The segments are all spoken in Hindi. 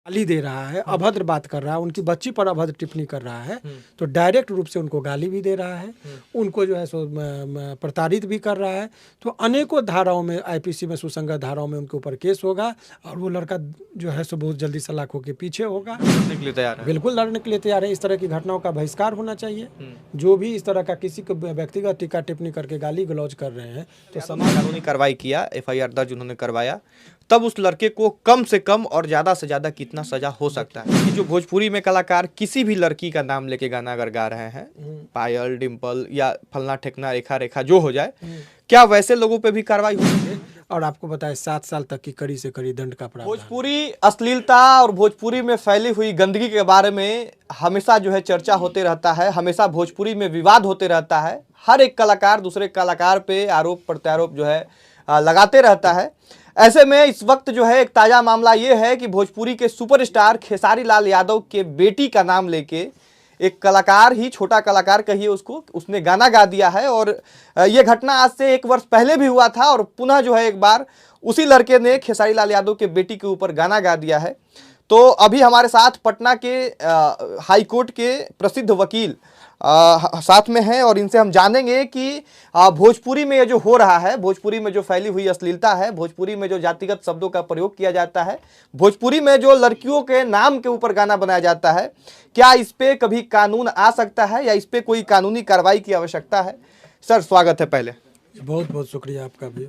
गाली दे रहा है, अभद्र बात कर रहा है, उनकी बच्ची पर अभद्र टिप्पणी कर रहा है, तो डायरेक्ट रूप से उनको गाली भी दे रहा है, उनको जो है सो प्रताड़ित भी कर रहा है। तो अनेकों धाराओं में, आईपीसी में, सुसंगत धाराओं में उनके ऊपर केस होगा और वो लड़का जो है सो बहुत जल्दी सलाखों के पीछे होगा, लड़ने के लिए तैयार है। बिल्कुल लड़ने के लिए तैयार है। इस तरह की घटनाओं का बहिष्कार होना चाहिए। जो भी इस तरह का किसी को व्यक्तिगत टीका टिप्पणी करके गाली गलौज कर रहे हैं, तो समाज कानूनी कार्रवाई किया, एफआईआर दर्ज उन्होंने करवाया, तब उस लड़के को कम से कम और ज्यादा से ज्यादा कितना सजा हो सकता है? कि जो भोजपुरी में कलाकार किसी भी लड़की का नाम लेके गाना अगर गा रहे हैं, पायल, डिम्पल या फलना ठेकना, रेखा रेखा जो हो जाए, क्या वैसे लोगों पे भी कार्रवाई होगी? और आपको बताए 7 साल तक की कड़ी से कड़ी दंड का प्रावधान। भोजपुरी अश्लीलता और भोजपुरी में फैली हुई गंदगी के बारे में हमेशा जो है चर्चा होते रहता है, हमेशा भोजपुरी में विवाद होते रहता है। हर एक कलाकार दूसरे कलाकार पे आरोप प्रत्यारोप जो है लगाते रहता है। ऐसे में इस वक्त जो है एक ताजा मामला ये है कि भोजपुरी के सुपरस्टार खेसारी लाल यादव के बेटी का नाम लेके एक कलाकार ही, छोटा कलाकार कहिए उसको, उसने गाना गा दिया है। और ये घटना आज से 1 वर्ष पहले भी हुआ था और पुनः जो है एक बार उसी लड़के ने खेसारी लाल यादव के बेटी के ऊपर गाना गा दिया है। तो अभी हमारे साथ पटना के हाई कोर्ट के प्रसिद्ध वकील साथ में हैं और इनसे हम जानेंगे कि भोजपुरी में ये जो हो रहा है, भोजपुरी में जो फैली हुई अश्लीलता है, भोजपुरी में जो जातिगत शब्दों का प्रयोग किया जाता है, भोजपुरी में जो लड़कियों के नाम के ऊपर गाना बनाया जाता है, क्या इस पे कभी कानून आ सकता है या इस पे कोई कानूनी कार्रवाई की आवश्यकता है? सर स्वागत है पहले। बहुत बहुत शुक्रिया आपका भी।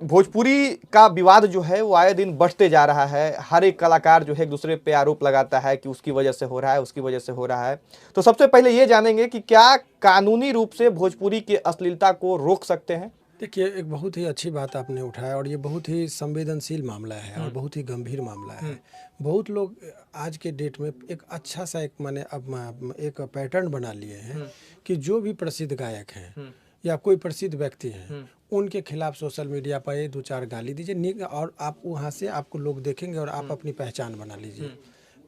भोजपुरी का विवाद जो है वो आए दिन बढ़ते जा रहा है। हर एक कलाकार जो है एक दूसरे पे आरोप लगाता है कि उसकी वजह से हो रहा है, उसकी वजह से हो रहा है। तो सबसे पहले ये जानेंगे कि क्या कानूनी रूप से भोजपुरी की अश्लीलता को रोक सकते हैं? देखिए, एक बहुत ही अच्छी बात आपने उठाया और ये बहुत ही संवेदनशील मामला है और बहुत ही गंभीर मामला है। बहुत लोग आज के डेट में एक अच्छा सा एक माने अब एक पैटर्न बना लिए हैं कि जो भी प्रसिद्ध गायक हैं या कोई प्रसिद्ध व्यक्ति हैं, उनके खिलाफ सोशल मीडिया पर 1-2-4 गाली दीजिए और आप वहाँ से आपको लोग देखेंगे और आप अपनी पहचान बना लीजिए।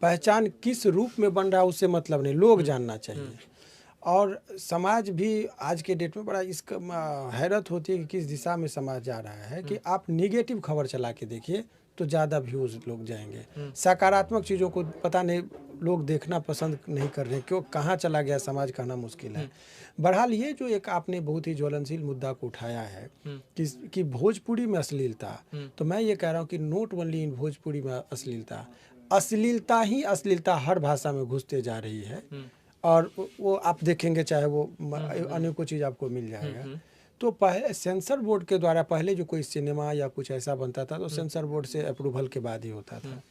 पहचान किस रूप में बन रहा है उससे मतलब नहीं, लोग जानना चाहिए। और समाज भी आज के डेट में बड़ा इसका हैरत होती है कि किस दिशा में समाज जा रहा है कि आप निगेटिव खबर चला के देखिए तो ज़्यादा व्यूज़ लोग जाएंगे। सकारात्मक चीज़ों को पता नहीं लोग देखना पसंद नहीं कर रहे, क्यों कहाँ चला गया समाज कहना मुश्किल है। बहरहाल ये जो एक आपने बहुत ही ज्वलनशील मुद्दा को उठाया है कि भोजपुरी में अश्लीलता, तो मैं ये कह रहा हूँ कि नोट ओनली इन भोजपुरी में अश्लीलता, अश्लीलता ही अश्लीलता हर भाषा में घुसते जा रही है। और वो आप देखेंगे चाहे वो अनेकों चीज़ आपको मिल जाएगा। तो पहले सेंसर बोर्ड के द्वारा पहले जो कोई सिनेमा या कुछ ऐसा बनता था तो सेंसर बोर्ड से अप्रूवल के बाद ही होता था।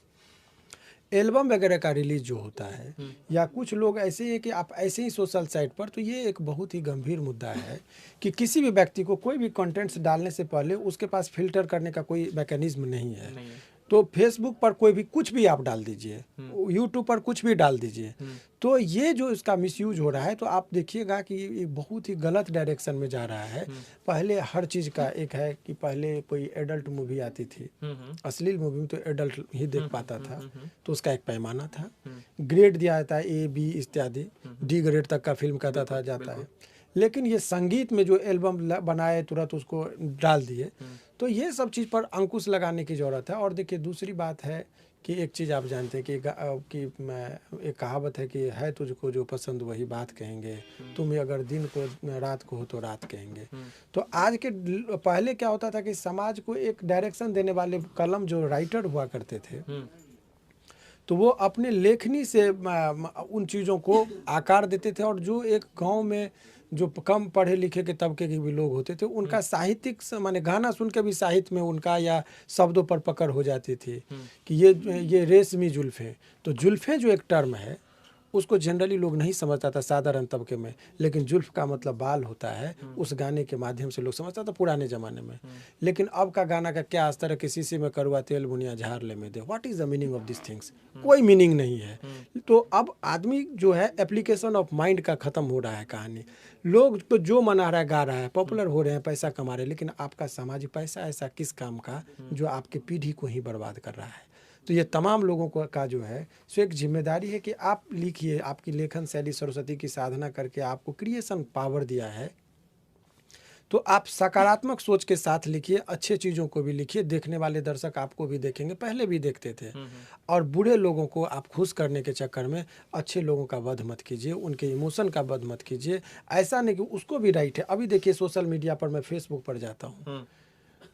एल्बम वगैरह का रिलीज जो होता है या कुछ लोग ऐसे ही कि आप ऐसे ही सोशल साइट पर, तो ये एक बहुत ही गंभीर मुद्दा है कि किसी भी व्यक्ति को कोई भी कंटेंट्स डालने से पहले उसके पास फिल्टर करने का कोई मैकेनिज्म नहीं है। तो फेसबुक पर कोई भी कुछ भी आप डाल दीजिए, यूट्यूब पर कुछ भी डाल दीजिए, तो ये जो इसका मिसयूज हो रहा है तो आप देखिएगा कि ये बहुत ही गलत डायरेक्शन में जा रहा है। पहले हर चीज़ का एक है कि पहले कोई एडल्ट मूवी आती थी, अश्लील मूवी में तो एडल्ट ही देख पाता था, तो उसका एक पैमाना था, ग्रेड दिया जाता है A B इत्यादि, D ग्रेड तक का फिल्म कहता था जाता है। लेकिन ये संगीत में जो एल्बम बनाए तुरंत उसको डाल दिए, तो ये सब चीज़ पर अंकुश लगाने की ज़रूरत है। और देखिए दूसरी बात है कि एक चीज़ आप जानते हैं कि एक कहावत है कि है तुझको जो पसंद वही बात कहेंगे, तुम्हें अगर दिन को रात को हो तो रात कहेंगे। तो आज के पहले क्या होता था कि समाज को एक डायरेक्शन देने वाले कलम जो राइटर हुआ करते थे, तो वो अपने लेखनी से उन चीज़ों को आकार देते थे। और जो एक गांव में जो कम पढ़े लिखे के तबके के भी लोग होते थे, उनका साहित्यिक माने गाना सुन के भी साहित्य में उनका या शब्दों पर पकड़ हो जाती थी कि ये रेशमी जुल्फ़ें। तो जुल्फ़ें जो एक टर्म है उसको जनरली लोग नहीं समझता था साधारण तबके में, लेकिन जुल्फ का मतलब बाल होता है, उस गाने के माध्यम से लोग समझता था पुराने ज़माने में। लेकिन अब का गाना का क्या अस्तर है कि शीशी में करुआ तेल बुनिया झाड़ ले में दे, what is the meaning of this things? कोई मीनिंग नहीं है। तो अब आदमी जो है एप्लीकेशन ऑफ माइंड का ख़त्म हो रहा है कहानी। लोग तो जो मना रहा है गा रहा है, पॉपुलर हो रहे हैं, पैसा कमा रहे हैं, लेकिन आपका सामाजिक पैसा ऐसा किस काम का जो आपके पीढ़ी को ही बर्बाद कर रहा है? तो ये तमाम लोगों को का जो है सो एक जिम्मेदारी है कि आप लिखिए। आपकी लेखन शैली सरस्वती की साधना करके आपको क्रिएशन पावर दिया है, तो आप सकारात्मक सोच के साथ लिखिए, अच्छे चीज़ों को भी लिखिए, देखने वाले दर्शक आपको भी देखेंगे, पहले भी देखते थे। और बुरे लोगों को आप खुश करने के चक्कर में अच्छे लोगों का वध मत कीजिए, उनके इमोशन का वध मत कीजिए। ऐसा नहीं कि उसको भी राइट है। अभी देखिए सोशल मीडिया पर मैं फेसबुक पर जाता हूँ,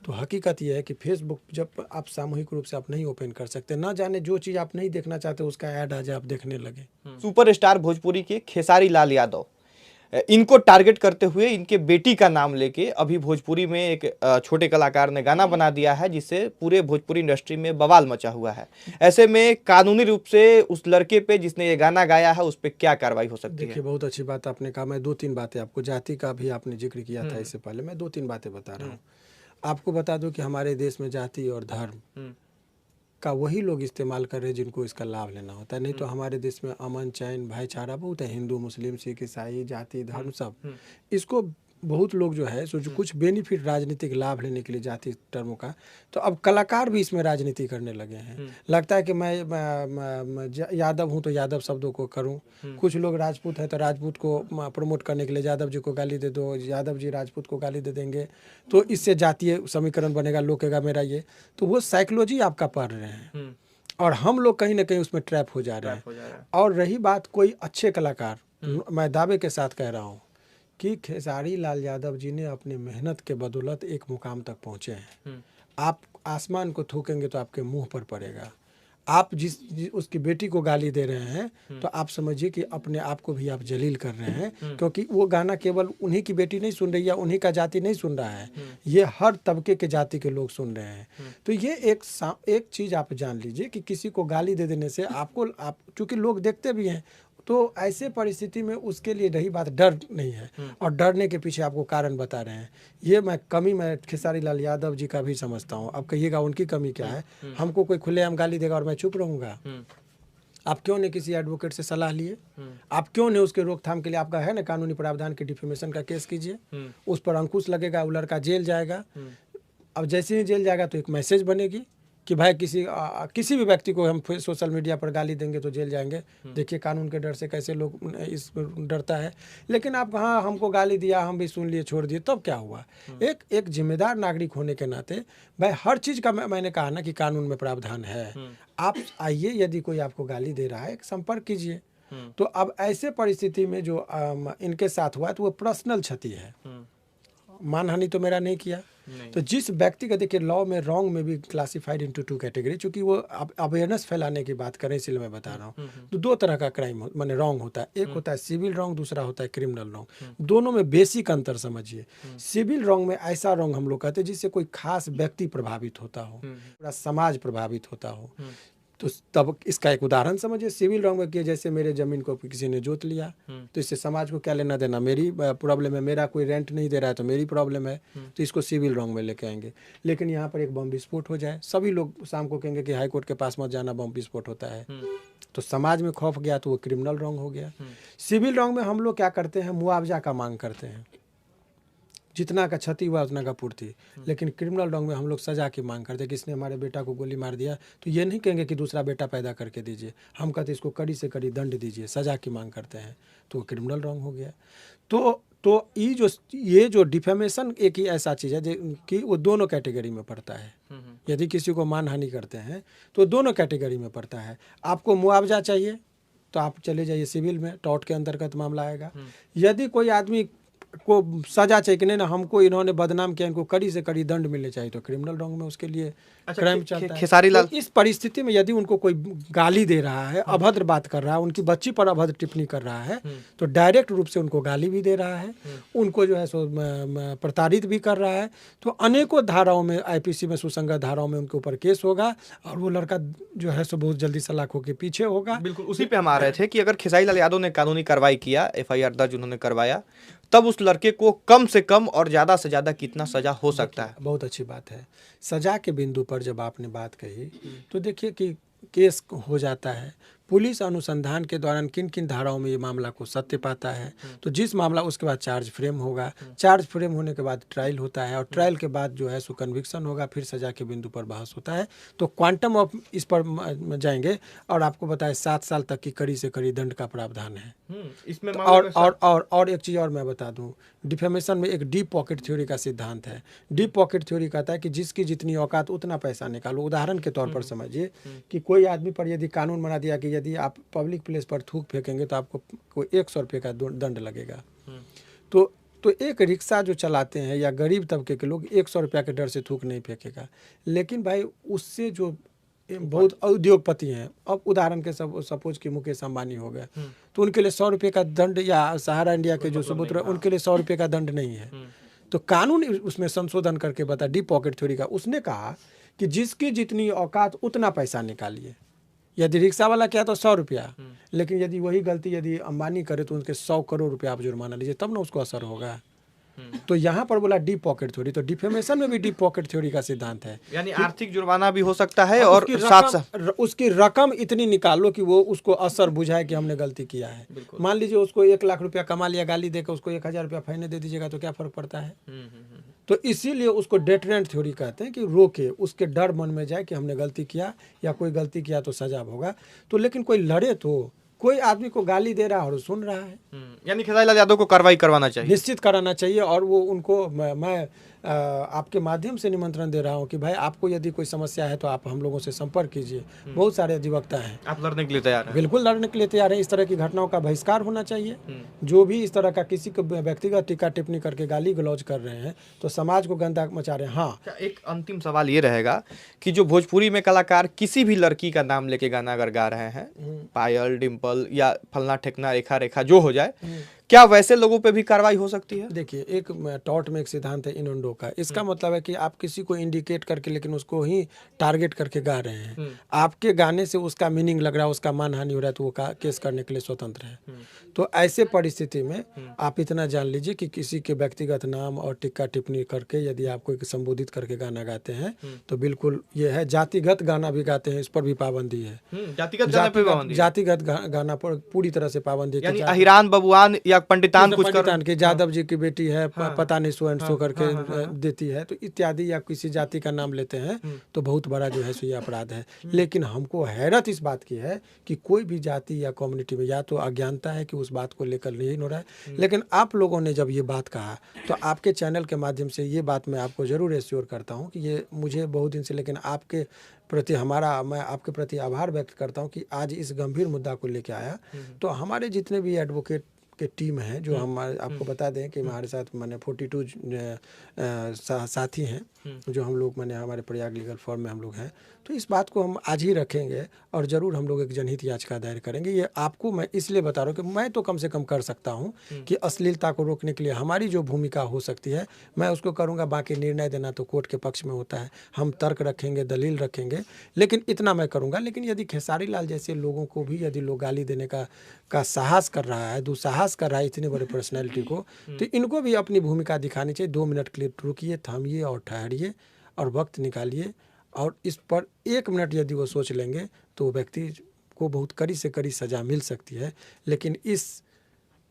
तो हकीकत यह है कि फेसबुक जब आप सामूहिक रूप से आप नहीं ओपन कर सकते, ना जाने जो चीज़ आप नहीं देखना चाहते उसका ऐड आ जाए, आप देखने लगे। सुपरस्टार भोजपुरी के खेसारी लाल यादव, इनको टारगेट करते हुए इनके बेटी का नाम लेके अभी भोजपुरी में एक छोटे कलाकार ने गाना बना दिया है, जिससे पूरे भोजपुरी इंडस्ट्री में बवाल मचा हुआ है। ऐसे में कानूनी रूप से उस लड़के पे जिसने ये गाना गाया है उस पर क्या कार्रवाई हो सकती है? देखिए बहुत अच्छी बात आपने कहा। मैं 2-3 बातें आपको, जाति का भी आपने जिक्र किया था इससे पहले, मैं 2-3 बातें बता रहा हूँ। आपको बता दूं कि हमारे देश में जाति और धर्म का वही लोग इस्तेमाल कर रहे हैं जिनको इसका लाभ लेना होता है। नहीं तो हमारे देश में अमन चैन भाईचारा बहुत है, हिंदू मुस्लिम सिख ईसाई जाति धर्म सब। इसको बहुत लोग जो है सो जो कुछ बेनिफिट राजनीतिक लाभ लेने के लिए जाति टर्मों का, तो अब कलाकार भी इसमें राजनीति करने लगे हैं। लगता है कि मैं यादव हूँ तो यादव शब्दों को करूँ, कुछ लोग राजपूत हैं तो राजपूत को प्रमोट करने के लिए यादव जी को गाली दे दो, यादव जी राजपूत को गाली दे देंगे तो इससे जातीय समीकरण बनेगा, लोग कहेगा मेरा ये। तो वो साइकोलॉजी आपका पढ़ रहे हैं और हम लोग कहीं ना कहीं उसमें ट्रैप हो जा रहे हैं। और रही बात कोई अच्छे कलाकार, मैं दावे के साथ कह रहा हूँ कि खेसारी लाल यादव जी ने अपनी मेहनत के बदौलत एक मुकाम तक पहुँचे हैं। आप आसमान को थूकेंगे तो आपके मुंह पर पड़ेगा। आप उसकी बेटी को गाली दे रहे हैं तो आप समझिए कि अपने आप को भी आप जलील कर रहे हैं, क्योंकि वो गाना केवल उन्हीं की बेटी नहीं सुन रही है, उन्हीं का जाति नहीं सुन रहा है, ये हर तबके के जाति के लोग सुन रहे हैं। तो ये एक चीज़ आप जान लीजिए कि किसी को गाली दे देने से आपको, आप चूँकि लोग देखते भी हैं, तो ऐसे परिस्थिति में उसके लिए रही बात डर नहीं है, और डरने के पीछे आपको कारण बता रहे हैं। ये मैं खेसारी लाल यादव जी का भी समझता हूँ। अब कहिएगा उनकी कमी क्या है, हमको कोई खुलेआम गाली देगा और मैं चुप रहूँगा? आप क्यों नहीं किसी एडवोकेट से सलाह लिए? आप क्यों नहीं उसके रोकथाम के लिए, आपका है ना कानूनी प्रावधान के डिफेमेशन का केस कीजिए, उस पर अंकुश लगेगा, वो लड़का जेल जाएगा। अब जैसे ही जेल जाएगा तो एक मैसेज बनेगी कि भाई किसी भी व्यक्ति को हम सोशल मीडिया पर गाली देंगे तो जेल जाएंगे। देखिए कानून के डर से कैसे लोग इस डरता है। लेकिन आप हाँ हमको गाली दिया, हम भी सुन लिए, छोड़ दिए, तब क्या हुआ? एक जिम्मेदार नागरिक होने के नाते भाई हर चीज़ का मैंने कहा ना कि कानून में प्रावधान है। आप आइए, यदि कोई आपको गाली दे रहा है संपर्क कीजिए। तो अब ऐसे परिस्थिति में जो इनके साथ हुआ है तो वो पर्सनल क्षति है, मानहानि तो मेरा नहीं किया। तो जिस व्यक्ति का, देखिए लॉ में रॉन्ग में भी क्लासिफाइड इनटू 2 कैटेगरी, चूंकि वो अवेयरनेस फैलाने की बात करें इसलिए मैं बता रहा हूँ। तो 2 तरह का क्राइम माने रॉन्ग होता है, एक होता है सिविल रॉन्ग, दूसरा होता है क्रिमिनल रॉन्ग। दोनों में बेसिक अंतर समझिए। सिविल रॉन्ग में ऐसा रॉन्ग हम लोग कहते हैं जिससे कोई खास व्यक्ति प्रभावित होता हो, पूरा समाज प्रभावित होता हो। तो तब इसका एक उदाहरण समझिए, सिविल रॉन्ग में किया जैसे मेरे जमीन को किसी ने जोत लिया, तो इससे समाज को क्या लेना देना, मेरी प्रॉब्लम है, मेरा कोई रेंट नहीं दे रहा है तो मेरी प्रॉब्लम है, तो इसको सिविल रॉन्ग में लेके आएंगे। लेकिन यहाँ पर एक बम विस्फोट हो जाए, सभी लोग शाम को कहेंगे कि हाई कोर्ट के पास मत जाना, बम विस्फोट होता है, तो समाज में खौफ गया, तो वो क्रिमिनल रॉन्ग हो गया। सिविल रॉन्ग में हम लोग क्या करते हैं, मुआवजा का मांग करते हैं, जितना का क्षति हुआ उतना का पूर्ति। लेकिन क्रिमिनल रॉन्ग में हम लोग सजा की मांग करते हैं कि इसने हमारे बेटा को गोली मार दिया, तो ये नहीं कहेंगे कि दूसरा बेटा पैदा करके दीजिए, हम कहते इसको कड़ी से कड़ी दंड दीजिए, सजा की मांग करते हैं, तो वो क्रिमिनल रॉन्ग हो गया। तो ये जो डिफेमेशन एक ही ऐसा चीज़ है कि वो दोनों कैटेगरी में पड़ता है। यदि किसी को मानहानि करते हैं तो दोनों कैटेगरी में पड़ता है। आपको मुआवजा चाहिए तो आप चले जाइए सिविल में, टॉर्ट के अंतर्गत मामला आएगा। यदि कोई आदमी को सजा चाहिए कि नहीं ना हमको इन्होंने बदनाम किया, इनको कड़ी से कड़ी दंड मिलने चाहिए, तो क्रिमिनल रॉन्ग में उसके लिए क्राइम चलता है। खेसारी लाल, तो इस परिस्थिति में यदि उनको कोई गाली दे रहा है, अभद्र बात कर रहा है, उनकी बच्ची पर अभद्र टिप्पणी कर रहा है, तो डायरेक्ट रूप से उनको गाली भी दे रहा है, उनको जो है सो प्रताड़ित भी कर रहा है, तो अनेकों धाराओं में, आईपीसी में सुसंगत धाराओं में उनके ऊपर केस होगा और वो लड़का जो है सो बहुत जल्दी सलाखों के पीछे होगा। बिल्कुल उसी पे हम आ रहे थे कि अगर खेसारी लाल यादव ने कानूनी कार्रवाई किया, FIR दर्ज उन्होंने करवाया, तब उस लड़के को कम से कम और ज़्यादा से ज़्यादा कितना सजा हो सकता है? बहुत अच्छी बात है। सजा के बिंदु पर जब आपने बात कही तो देखिए कि केस हो जाता है, पुलिस अनुसंधान के दौरान किन किन धाराओं में ये मामला को सत्य पाता है, तो जिस मामला उसके बाद चार्ज फ्रेम होगा, चार्ज फ्रेम होने के बाद ट्रायल होता है और ट्रायल के बाद जो है सो कन्विक्शन होगा, फिर सजा के बिंदु पर बहस होता है। तो क्वांटम ऑफ इस पर जाएंगे और आपको बताएं 7 साल तक की कड़ी से कड़ी दंड का प्रावधान है। इसमें और एक चीज़ और मैं बता दूं, डिफेमेशन में एक डीप पॉकेट थ्योरी का सिद्धांत है। डीप पॉकेट थ्योरी कहता है कि जिसकी जितनी औकात उतना पैसा निकालो। उदाहरण के तौर पर समझिए कि कोई आदमी पर यदि कानून बना दिया कि यदि आप पब्लिक प्लेस पर थूक फेंकेंगे तो आपको कोई 100 रुपये का दंड लगेगा। तो एक रिक्शा जो चलाते हैं या गरीब तबके के लोग 100 रुपया के डर से थूक नहीं फेंकेगा। लेकिन भाई उससे जो बहुत उद्योगपति हैं, अब उदाहरण के सपोज कि मुकेश अंबानी हो गए, तो उनके लिए 100 रुपये का दंड, या सहारा इंडिया के जो सबूत रहे उनके लिए 100 रुपये का दंड नहीं है। तो कानून उसमें संशोधन करके बता, डीप पॉकेट थ्योरी का, उसने कहा कि जिसकी जितनी औकात उतना पैसा निकालिए। यदि रिक्शा वाला किया तो 100 रुपया, लेकिन यदि वही गलती यदि अंबानी करे तो उनके 100 करोड़ रुपया आप जुर्माना लीजिए, तब ना उसको असर होगा। तो यहाँ पर बोला डीप पॉकेट थ्योरी, तो डिफेमेशन में भी डीप पॉकेट थ्योरी का सिद्धांत है, यानी आर्थिक जुर्माना भी हो सकता है और उसकी रकम इतनी निकालो कि वो उसको असर बुझाए कि हमने गलती किया है। मान लीजिए उसको 1 लाख रुपया कमा लिया, गाली देकर उसको 1000 रुपया फाइन दे दीजिएगा तो क्या फर्क पड़ता है। तो इसीलिए उसको डेटरेंट थ्योरी कहते हैं कि रोके, उसके डर मन में जाए कि हमने गलती किया या कोई गलती किया तो सजा होगा। तो लेकिन कोई लड़े तो, कोई आदमी को गाली दे रहा है और सुन रहा है, यानी खेसारी लाल यादव को कार्रवाई करवाना चाहिए, निश्चित कराना चाहिए। और वो उनको मैं आपके माध्यम से निमंत्रण दे रहा हूँ कि भाई आपको यदि कोई समस्या है तो आप हम लोगों से संपर्क कीजिए। बहुत सारे अधिवक्ता हैं, आप लड़ने के लिए तैयार हैं? बिल्कुल लड़ने के लिए तैयार है। इस तरह की घटनाओं का बहिष्कार होना चाहिए। जो भी इस तरह का किसी को व्यक्तिगत टीका टिप्पणी करके गाली गलौज कर रहे हैं तो समाज को गंदा मचा रहे हैं। हाँ, एक अंतिम सवाल ये रहेगा कि जो भोजपुरी में कलाकार किसी भी लड़की का नाम लेके गाना अगर गा रहे हैं, पायल, डिम्पल या फलना ठेकना, रेखा रेखा जो हो जाए, क्या वैसे लोगों पे भी कार्रवाई हो सकती है? देखिए, एक टॉट में एक सिद्धांत है इनोंडो का। इसका मतलब है कि आप किसी को इंडिकेट करके लेकिन उसको ही टारगेट करके गा रहे हैं, आपके गाने से उसका मीनिंग लग रहा है, उसका मानहानि हो रहा है, तो वो केस करने के लिए स्वतंत्र है। तो ऐसे परिस्थिति में आप इतना जान लीजिए कि किसी के व्यक्तिगत नाम और टिक्का टिप्पणी करके यदि आप कोई संबोधित करके गाना गाते हैं तो बिल्कुल ये है। जातिगत गाना भी गाते हैं, इस पर भी पाबंदी है। जातिगत गाना पर पूरी तरह से पाबंदी है। अहिरान बबुआन या पंडितान की यादव जी की बेटी है, पता नहीं सो एंड सो करके देती है, तो इत्यादि, या किसी जाति का नाम लेते हैं तो बहुत बड़ा जो है सो ये अपराध है। लेकिन हमको हैरत इस बात की है कि कोई भी जाति या कम्युनिटी में या तो अज्ञानता है कि उस बात को लेकर नहीं हो रहा है। लेकिन आप लोगों ने जब ये बात कहा तो आपके चैनल के माध्यम से ये बात मैं आपको जरूर एश्योर करता हूँ कि ये मुझे बहुत दिन से, लेकिन आपके प्रति मैं आपके प्रति आभार व्यक्त करता हूँ कि आज इस गंभीर मुद्दा को लेकर आया। तो हमारे जितने भी एडवोकेट के टीम है, जो हम आपको बता दें कि हमारे साथ मैंने 42 साथी हैं जो हम लोग हमारे प्रयाग लीगल फॉर्म में हम लोग हैं। तो इस बात को हम आज ही रखेंगे और ज़रूर हम लोग एक जनहित याचिका दायर करेंगे। ये आपको मैं इसलिए बता रहा हूँ कि मैं तो कम से कम कर सकता हूँ कि अश्लीलता को रोकने के लिए हमारी जो भूमिका हो सकती है मैं उसको करूँगा। बाकी निर्णय देना तो कोर्ट के पक्ष में होता है, हम तर्क रखेंगे, दलील रखेंगे, लेकिन इतना मैं करूँगा। लेकिन यदि खेसारी लाल जैसे लोगों को भी यदि लोग गाली देने का साहस कर रहा है, दुस्साहस कर रहा है इतनी बड़ी पर्सनैलिटी को, तो इनको भी अपनी भूमिका दिखानी चाहिए। 2 मिनट के लिए रुकिए, थमिए और ठहरिए और वक्त निकालिए, और इस पर 1 मिनट यदि वो सोच लेंगे तो व्यक्ति को बहुत कड़ी से कड़ी सज़ा मिल सकती है। लेकिन इस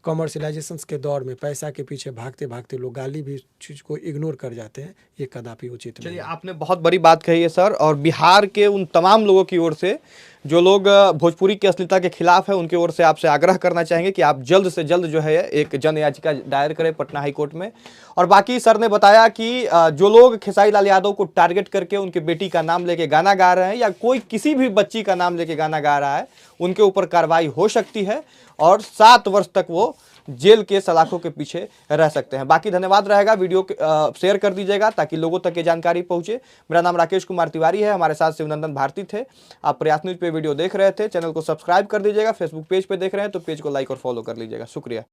कमर्शलाइजेशन के दौर में पैसा के पीछे भागते भागते लोग गाली भी चीज़ को इग्नोर कर जाते हैं, ये कदापि उचित नहीं। चलिए, आपने बहुत बड़ी बात कही है सर, और बिहार के उन तमाम लोगों की ओर से जो लोग भोजपुरी की अश्लीलता के खिलाफ है, उनकी ओर से आपसे आग्रह करना चाहेंगे कि आप जल्द से जल्द जो है एक जन याचिका दायर करें पटना हाई कोर्ट में। और बाकी सर ने बताया कि जो लोग खेसारी लाल यादव को टारगेट करके उनके बेटी का नाम लेके गाना गा रहे हैं या कोई किसी भी बच्ची का नाम लेके गाना गा रहा है, उनके ऊपर कार्रवाई हो सकती है और 7 वर्ष तक वो जेल के सलाखों के पीछे रह सकते हैं। बाकी धन्यवाद रहेगा, वीडियो शेयर कर दीजिएगा ताकि लोगों तक ये जानकारी पहुंचे। मेरा नाम राकेश कुमार तिवारी है, हमारे साथ शिवनंदन भारती थे। आप प्रयास न्यूज पे वीडियो देख रहे थे, चैनल को सब्सक्राइब कर दीजिएगा। फेसबुक पेज पे देख रहे हैं तो पेज को लाइक और फॉलो कर लीजिएगा। शुक्रिया।